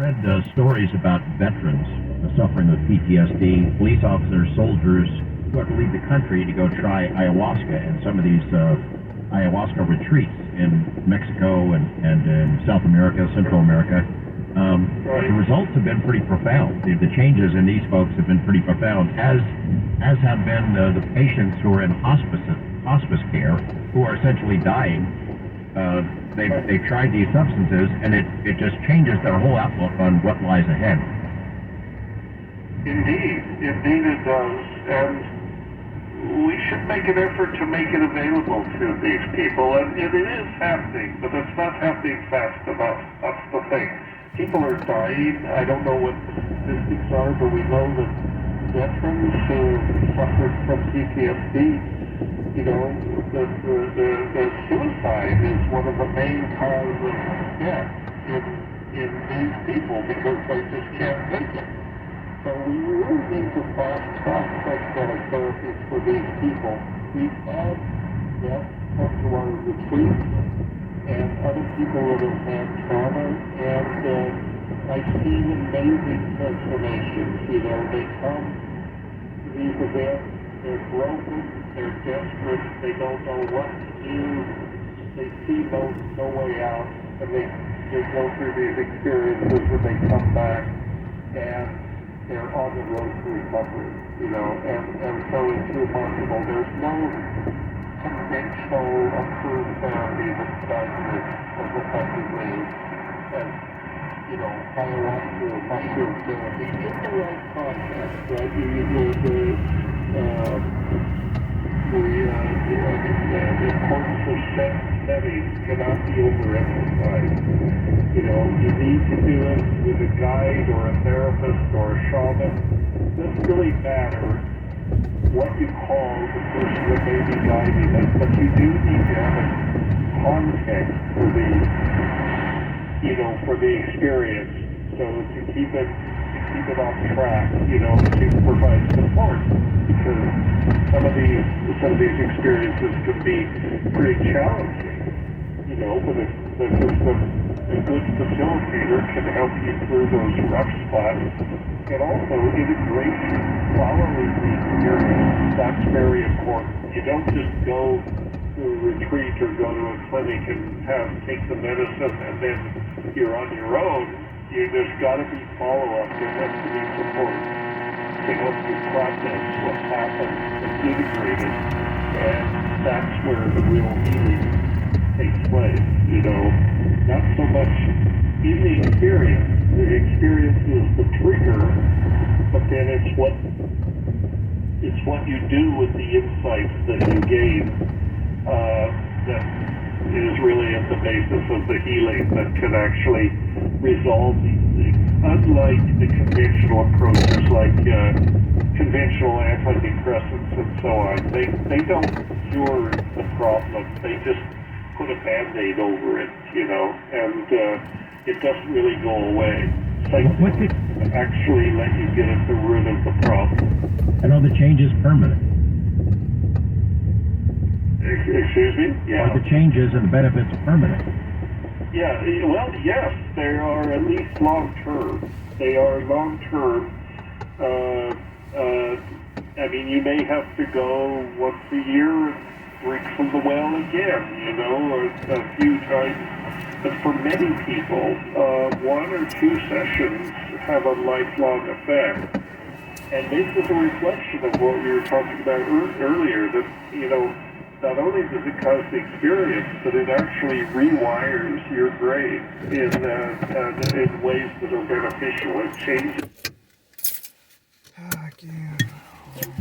Read stories about veterans suffering with PTSD, police officers, soldiers who have to leave the country to go try ayahuasca and some of these ayahuasca retreats in Mexico and in South America, Central America. The results have been pretty profound. The changes in these folks have been pretty profound, as have been the patients who are in hospice care, who are essentially dying. They've tried these substances, and it just changes their whole outlook on what lies ahead. Indeed it does, and we should make an effort to make it available to these people, and it is happening, but it's not happening fast enough. That's the thing. People are dying. I don't know what the statistics are, but we know that veterans who suffered from PTSD, the suicide is one of the main causes of death in these people because they just can't make it. So we really need to fast track psychedelic therapies for these people. We've had deaths come to our retreats and other people that have had trauma, and I've seen amazing transformations. They come to these events, they're broken, they're desperate, they don't know what to do, they see no way out, and they go through these experiences and they come back and they're on the road to recovery, and so it's remarkable. There's no conventional approved therapy that does this as effectively as, ayahuasca or mushroom therapy in the right context, right? The importance of setting cannot be overemphasized. You need to do it with a guide or a therapist or a shaman. It doesn't really matter what you call the person that may be guiding it, but you do need to have a context for the experience, so to keep it on track, to provide support, because some of these experiences can be pretty challenging, but a good facilitator can help you through those rough spots, and also integration following the experience. That's very important. You don't just go to a retreat or go to a clinic and take the medicine and then you're on your own. There's got to be follow-up. There has to be support to help you process what's happened and integrate it, and that's where the real healing takes place. Not so much in the experience. The experience is the trigger, but then it's what you do with the insights that you gain that is really at the basis of the healing that can actually resolve these things. Unlike the conventional approaches like conventional antidepressants and so on, they don't cure the problem. They just put a Band-Aid over it, and it doesn't really go away. Psychedelics actually let you get at the root of the problem. And are the changes permanent? Excuse me? Yeah. Are the changes and the benefits permanent? Yeah, well, yes, they are at least long-term. They are long-term. You may have to go once a year and drink from the well again, or a few times. But for many people, 1 or 2 sessions have a lifelong effect. And this is a reflection of what we were talking about earlier, that, not only does it cause the experience, but it actually rewires your brain in ways that are beneficial. It changes. Again.